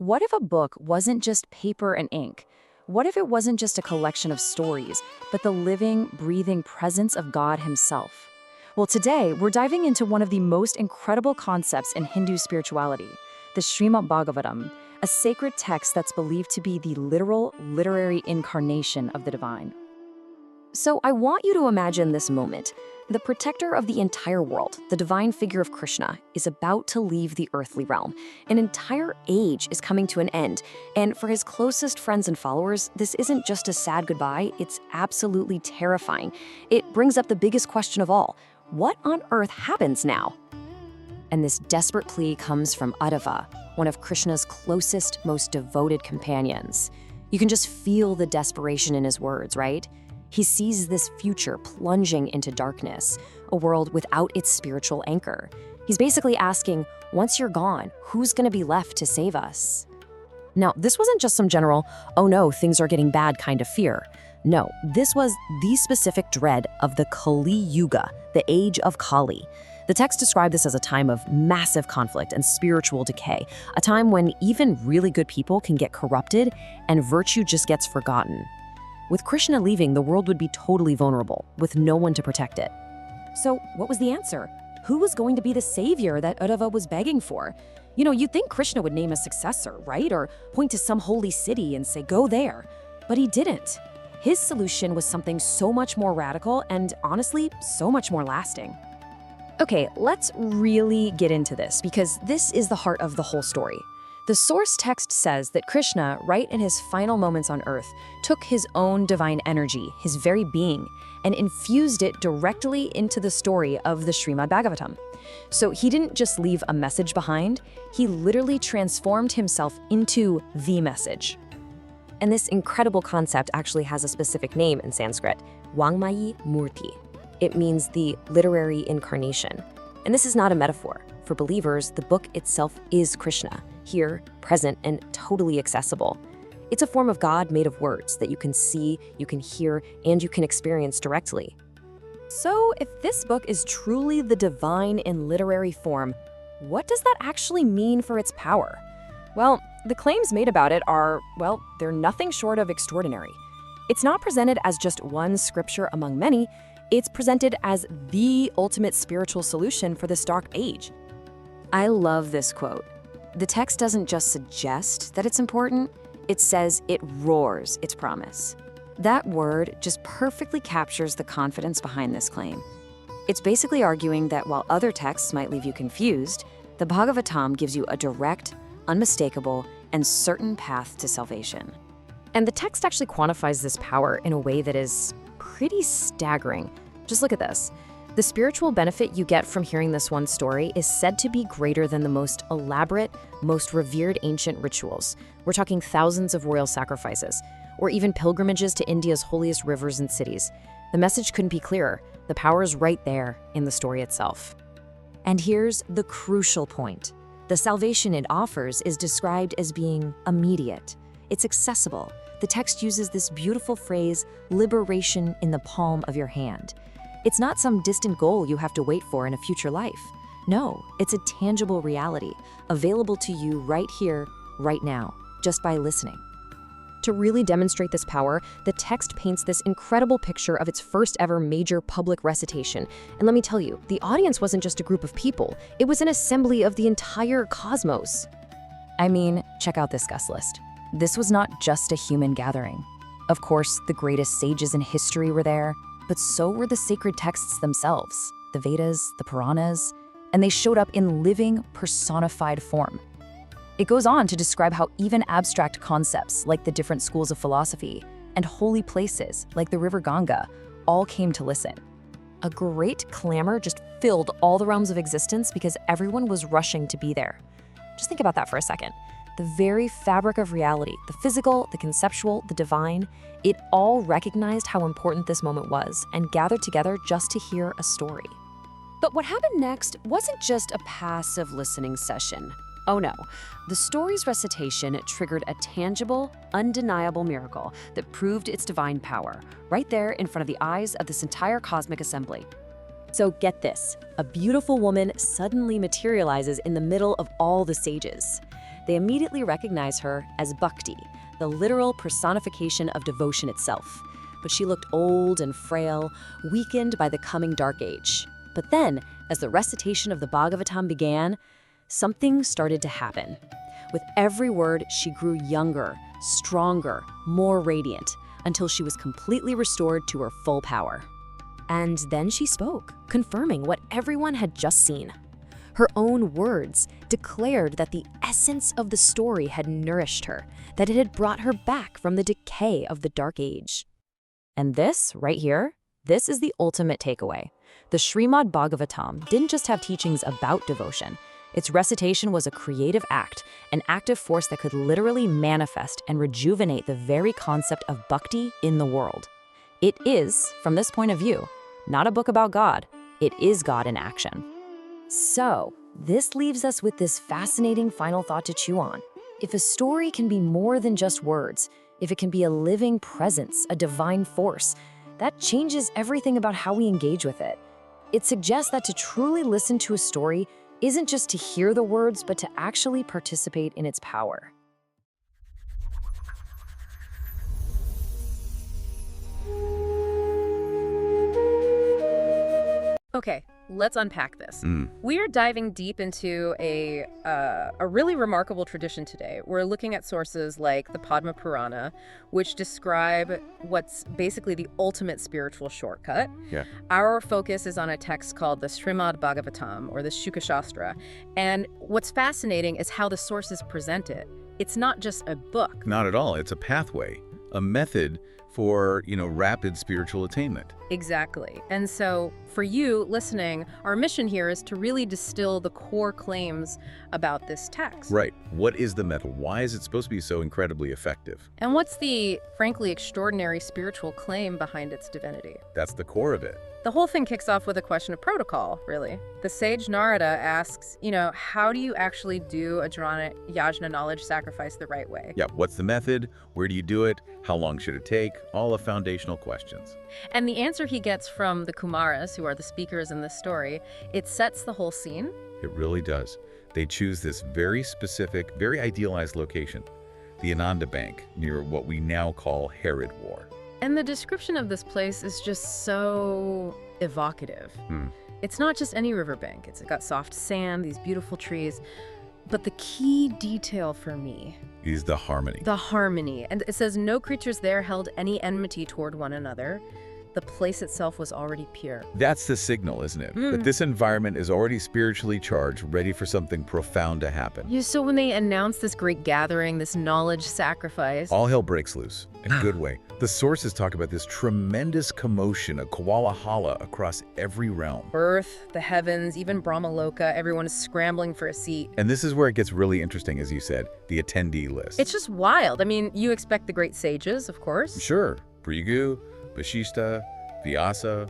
What if a book wasn't just paper and ink? What if it wasn't just a collection of stories, but the living, breathing presence of God Himself? Well, today we're diving into one of the most incredible concepts in Hindu spirituality, the Śrīmad Bhāgavatam, a sacred text that's believed to be the literal, literary incarnation of the divine. So I want you to imagine this moment. The protector of the entire world, the divine figure of Krishna, is about to leave the earthly realm. An entire age is coming to an end, and for his closest friends and followers, this isn't just a sad goodbye, it's absolutely terrifying. It brings up the biggest question of all: what on earth happens now? And this desperate plea comes from Uddhava, one of Krishna's closest, most devoted companions. You can just feel the desperation in his words, right? He sees this future plunging into darkness, a world without its spiritual anchor. He's basically asking, once you're gone, who's going to be left to save us? Now, this wasn't just some general, oh no, things are getting bad kind of fear. No, this was the specific dread of the Kali Yuga, the age of Kali. The text described this as a time of massive conflict and spiritual decay, a time when even really good people can get corrupted and virtue just gets forgotten. With Krishna leaving, the world would be totally vulnerable, with no one to protect it. So what was the answer? Who was going to be the savior that Uddhava was begging for? You know, you'd think Krishna would name a successor, right? Or point to some holy city and say, go there. But he didn't. His solution was something so much more radical and, honestly, so much more lasting. Okay, let's really get into this, because this is the heart of the whole story. The source text says that Krishna, right in his final moments on earth, took his own divine energy, his very being, and infused it directly into the story of the Śrīmad Bhāgavatam. So he didn't just leave a message behind, he literally transformed himself into the message. And this incredible concept actually has a specific name in Sanskrit, Vāngmāyī Mūrti. It means the literary incarnation. And this is not a metaphor. For believers, the book itself is Krishna, here, present, and totally accessible. It's a form of God made of words that you can see, you can hear, and you can experience directly. So if this book is truly the divine in literary form, what does that actually mean for its power? Well, the claims made about it are, well, they're nothing short of extraordinary. It's not presented as just one scripture among many, it's presented as the ultimate spiritual solution for this dark age. I love this quote. The text doesn't just suggest that it's important, it says it roars its promise. That word just perfectly captures the confidence behind this claim. It's basically arguing that while other texts might leave you confused, the Bhagavatam gives you a direct, unmistakable, and certain path to salvation. And the text actually quantifies this power in a way that is pretty staggering. Just look at this. The spiritual benefit you get from hearing this one story is said to be greater than the most elaborate, most revered ancient rituals. We're talking thousands of royal sacrifices, or even pilgrimages to India's holiest rivers and cities. The message couldn't be clearer. The power is right there in the story itself. And here's the crucial point. The salvation it offers is described as being immediate. It's accessible. The text uses this beautiful phrase, liberation in the palm of your hand. It's not some distant goal you have to wait for in a future life. No, it's a tangible reality, available to you right here, right now, just by listening. To really demonstrate this power, the text paints this incredible picture of its first ever major public recitation. And let me tell you, the audience wasn't just a group of people, it was an assembly of the entire cosmos. I mean, check out this guest list. This was not just a human gathering. Of course, the greatest sages in history were there, but so were the sacred texts themselves, the Vedas, the Puranas, and they showed up in living, personified form. It goes on to describe how even abstract concepts like the different schools of philosophy and holy places like the river Ganga all came to listen. A great clamor just filled all the realms of existence because everyone was rushing to be there. Just think about that for a second. The very fabric of reality, the physical, the conceptual, the divine, it all recognized how important this moment was and gathered together just to hear a story. But what happened next wasn't just a passive listening session. Oh no, the story's recitation triggered a tangible, undeniable miracle that proved its divine power, right there in front of the eyes of this entire cosmic assembly. So get this, a beautiful woman suddenly materializes in the middle of all the sages. they immediately recognize her as Bhakti, the literal personification of devotion itself. But she looked old and frail, weakened by the coming dark age. But then, as the recitation of the Bhagavatam began, something started to happen. With every word, she grew younger, stronger, more radiant, until she was completely restored to her full power. And then she spoke, confirming what everyone had just seen. Her own words declared that the essence of the story had nourished her, that it had brought her back from the decay of the Dark Age. And this, right here, this is the ultimate takeaway. The Śrīmad Bhāgavatam didn't just have teachings about devotion. Its recitation was a creative act, an active force that could literally manifest and rejuvenate the very concept of bhakti in the world. It is, from this point of view, not a book about God. It is God in action. So, this leaves us with this fascinating final thought to chew on. If a story can be more than just words, if it can be a living presence, a divine force, that changes everything about how we engage with it. It suggests that to truly listen to a story isn't just to hear the words, but to actually participate in its power. Okay, let's unpack this. We're diving deep into a really remarkable tradition today. We're looking at sources like the Padma Purana, which describe what's basically the ultimate spiritual shortcut. Yeah. Our focus is on a text called the Śrīmad Bhāgavatam, or the Shuka Shastra. And what's fascinating is how the sources present it. It's not just a book. Not at all. It's a pathway, a method for, rapid spiritual attainment. Exactly. And so for you listening, our mission here is to really distill the core claims about this text. Right. What is the method? Why is it supposed to be so incredibly effective? And what's the, frankly, extraordinary spiritual claim behind its divinity? That's the core of it. The whole thing kicks off with a question of protocol, really. The sage Narada asks, how do you actually do a Dhrana Yajna knowledge sacrifice the right way? Yeah, what's the method? Where do you do it? How long should it take? All the foundational questions. And the answer he gets from the Kumaras, who are the speakers in this story, it sets the whole scene. It really does. They choose this very specific, very idealized location, the Ananda Bank, near what we now call Herod War. And the description of this place is just so evocative. It's not just any riverbank. It's got soft sand, these beautiful trees. But the key detail for me Is the harmony. the harmony. And it says no creatures there held any enmity toward one another. The place itself was already pure. That's the signal, isn't it? That this environment is already spiritually charged, ready for something profound to happen. Yeah, so when they announce this great gathering, this knowledge sacrifice, All hell breaks loose, in a good way. The sources talk about this tremendous commotion, a koalahala across every realm. Earth, the heavens, even Brahmaloka, everyone is scrambling for a seat. And this is where it gets really interesting, as you said, the attendee list. It's just wild. I mean, you expect the great sages, of course. Sure, Brigu, Vashishta, Vyasa,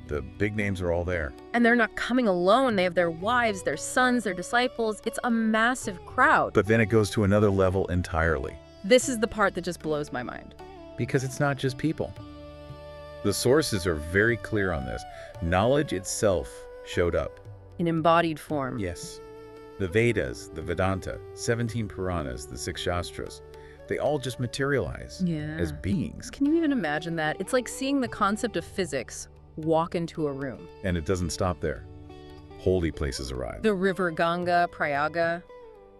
the big names are all there. And they're not coming alone. They have their wives, their sons, their disciples. It's a massive crowd. But then it goes to another level entirely, This is the part that just blows my mind. because it's not just people. The sources are very clear on this. Knowledge itself showed up. In embodied form. Yes. The Vedas, the Vedanta, 17 Puranas, the 6 Shastras, they all just materialize Yeah. as beings. Can you even imagine that? It's like seeing the concept of physics walk into a room. And it doesn't stop there. Holy places arrive. The river Ganga, Prayaga,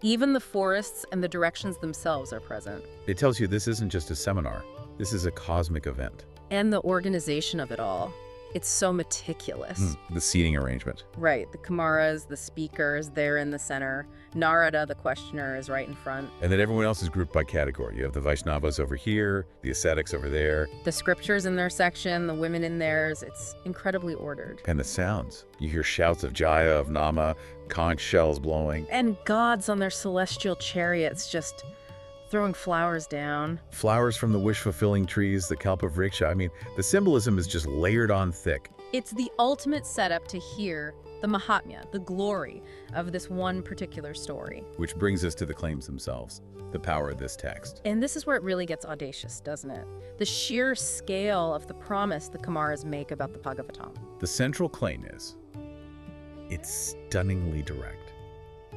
even the forests and the directions themselves are present. It tells you this isn't just a seminar. This is a cosmic event. And the organization of it all. It's so meticulous. The seating arrangement. Right, the Kumaras, the speakers, they're in the center. Narada, the questioner, is right in front. And then everyone else is grouped by category. You have the Vaishnavas over here, the ascetics over there, The scriptures in their section, the women in theirs. It's incredibly ordered. and the sounds. You hear shouts of Jaya, of Nama, conch shells blowing, And gods on their celestial chariots just throwing flowers down. flowers from the wish-fulfilling trees, the Kalpavriksha. I mean, the symbolism is just layered on thick. It's the ultimate setup to hear the Mahatmya, the glory of this one particular story. Which brings us to the claims themselves, the power of this text. And this is where it really gets audacious, doesn't it? The sheer scale of the promise the Kumaras make about the Bhagavatam. The central claim is, it's stunningly direct.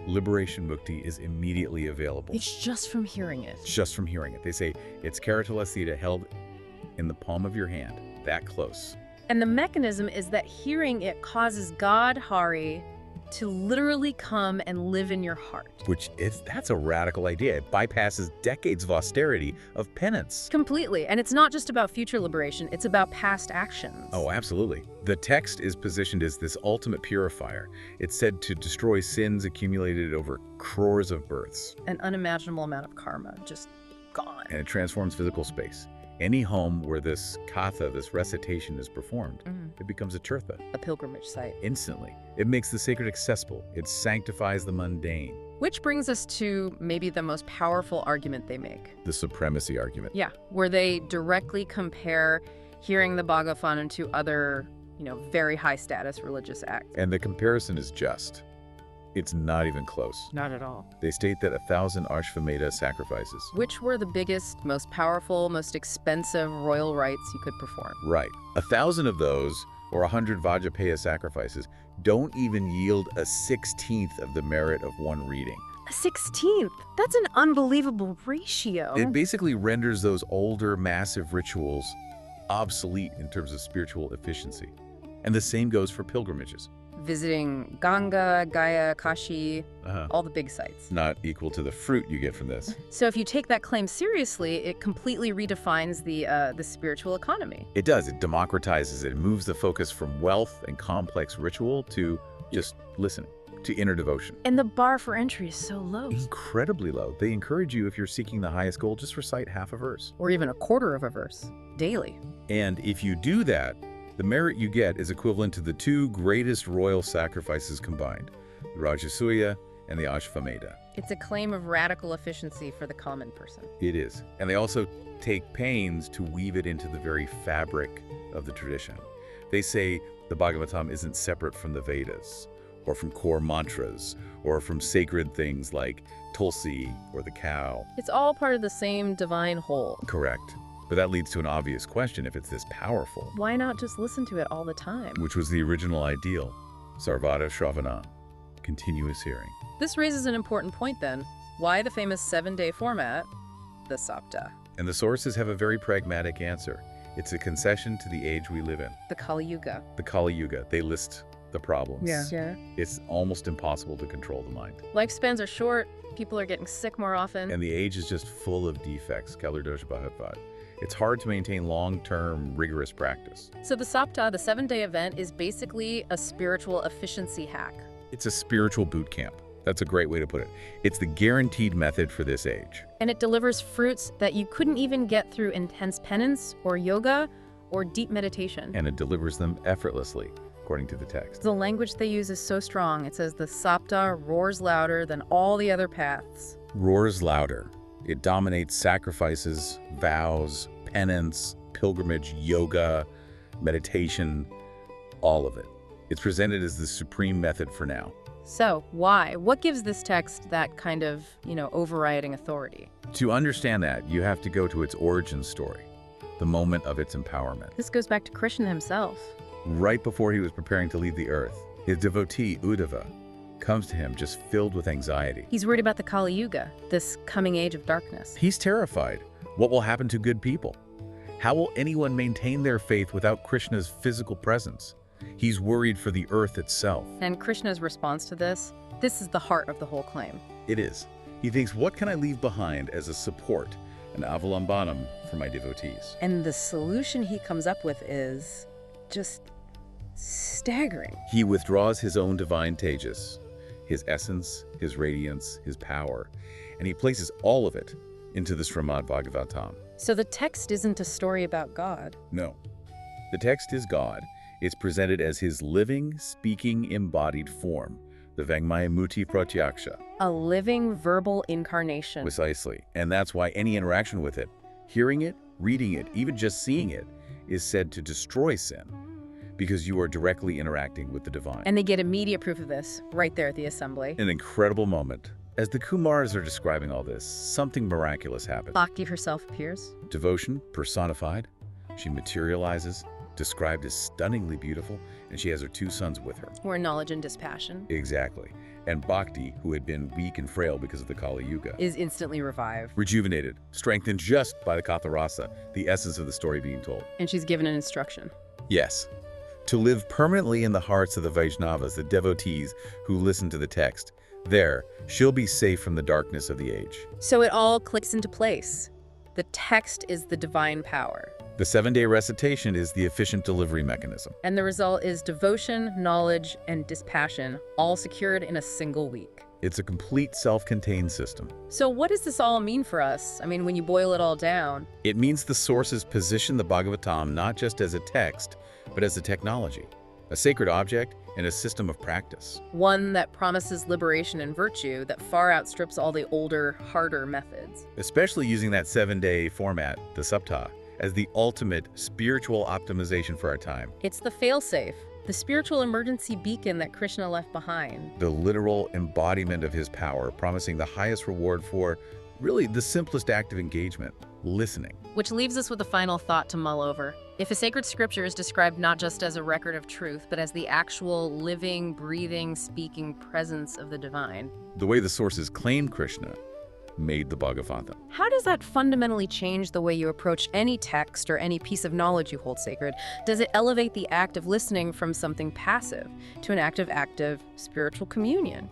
liberation mukti is immediately available. It's just from hearing it. Just from hearing it. They say it's Karatala Sita held in the palm of your hand, that close. And the mechanism is that hearing it causes God, Hari, to literally come and live in your heart. That's a radical idea. It bypasses decades of austerity, of penance. Completely. And it's not just about future liberation, it's about past actions. Oh, absolutely. The text is positioned as this ultimate purifier. It's said to destroy sins accumulated over crores of births. An unimaginable amount of karma just gone. And it transforms physical space. Any home where this katha, this recitation, is performed, it becomes a tirtha. A pilgrimage site. Instantly. It makes the sacred accessible. It sanctifies the mundane. Which brings us to maybe the most powerful argument they make. The supremacy argument. Yeah, where they directly compare hearing the Bhagavatam to other, very high status religious acts. And the comparison is just. It's not even close. Not at all. They state that 1,000 Ashvamedha sacrifices. Which were the biggest, most powerful, most expensive royal rites you could perform. Right. 1,000 of those, or 100 Vajrapaya sacrifices, don't even yield a 16th of the merit of one reading. A 16th? That's an unbelievable ratio. It basically renders those older, massive rituals obsolete in terms of spiritual efficiency. And the same goes for pilgrimages. Visiting Ganga, Gaya, Kashi, all the big sites. Not equal to the fruit you get from this. So if you take that claim seriously, it completely redefines the spiritual economy. It does. It democratizes it. It moves the focus from wealth and complex ritual to just listening, to inner devotion. And the bar for entry is so low. Incredibly low. They encourage you, if you're seeking the highest goal, just recite half a verse. Or even a quarter of a verse, daily. And if you do that, the merit you get is equivalent to the two greatest royal sacrifices combined, the Rajasuya and the Ashvamedha. It's a claim of radical efficiency for the common person. It is. And they also take pains to weave it into the very fabric of the tradition. They say the Bhagavatam isn't separate from the Vedas, or from core mantras, or from sacred things like Tulsi or the cow. It's all part of the same divine whole. Correct. But that leads to an obvious question: if it's this powerful, why not just listen to it all the time? Which was the original ideal. Sarvada Shravana, continuous hearing. This raises an important point then. Why the famous 7-day format, the Sapta? And the sources have a very pragmatic answer. It's a concession to the age we live in. The Kali Yuga. The Kali Yuga. They list the problems. Yeah. It's almost impossible to control the mind. Lifespans are short, people are getting sick more often. And the age is just full of defects. Kalardosha Bhavat. It's hard to maintain long-term, rigorous practice. So the Sapta, the 7-day event, is basically a spiritual efficiency hack. It's a spiritual boot camp. That's a great way to put it. It's the guaranteed method for this age. And it delivers fruits that you couldn't even get through intense penance or yoga or deep meditation. And it delivers them effortlessly, according to the text. The language they use is so strong. It says the Sapta roars louder than all the other paths. Roars louder. It dominates sacrifices, vows, penance, pilgrimage, yoga, meditation, all of it. It's presented as the supreme method for now. So, why? What gives this text that kind of, overriding authority? To understand that, you have to go to its origin story, the moment of its empowerment. This goes back to Krishna himself. Right before he was preparing to leave the earth, his devotee, Uddhava, comes to him just filled with anxiety. He's worried about the Kali Yuga, this coming age of darkness. He's terrified. What will happen to good people? How will anyone maintain their faith without Krishna's physical presence? He's worried for the earth itself. And Krishna's response to this is the heart of the whole claim. It is. He thinks, what can I leave behind as a support, an avalambanam for my devotees? And the solution he comes up with is just staggering. He withdraws his own divine tejas, his essence, his radiance, his power, and he places all of it into the Śrīmad Bhāgavatam. So the text isn't a story about God. No. The text is God. It's presented as his living, speaking, embodied form, the Vangmaya Muti Pratyaksha. A living verbal incarnation. Precisely. And that's why any interaction with it, hearing it, reading it, even just seeing it, is said to destroy sin, because you are directly interacting with the divine. And they get immediate proof of this right there at the assembly. An incredible moment. As the Kumars are describing all this, something miraculous happens. Bhakti herself appears. Devotion personified. She materializes, described as stunningly beautiful, and she has her 2 sons with her. More knowledge and dispassion. Exactly. And Bhakti, who had been weak and frail because of the Kali Yuga, Is instantly revived. rejuvenated, strengthened just by the Katha Rasa, the essence of the story being told. And she's given an instruction. Yes. To live permanently in the hearts of the Vaishnavas, the devotees who listen to the text. There, she'll be safe from the darkness of the age. So it all clicks into place. The text is the divine power. The 7-day recitation is the efficient delivery mechanism. And the result is devotion, knowledge, and dispassion, all secured in a single week. It's a complete self-contained system. So what does this all mean for us? I mean, when you boil it all down. It means the sources position the Bhagavatam not just as a text, but as a technology, a sacred object, and a system of practice. One that promises liberation and virtue that far outstrips all the older, harder methods. Especially using that 7-day format, the Saptah, as the ultimate spiritual optimization for our time. It's the failsafe, the spiritual emergency beacon that Krishna left behind. The literal embodiment of his power, promising the highest reward for, really, the simplest act of engagement, listening. Which leaves us with a final thought to mull over. If a sacred scripture is described not just as a record of truth, but as the actual living, breathing, speaking presence of the divine, The way the sources claim Krishna made the Bhagavatam. how does that fundamentally change the way you approach any text or any piece of knowledge you hold sacred? Does it elevate the act of listening from something passive to an act of active spiritual communion?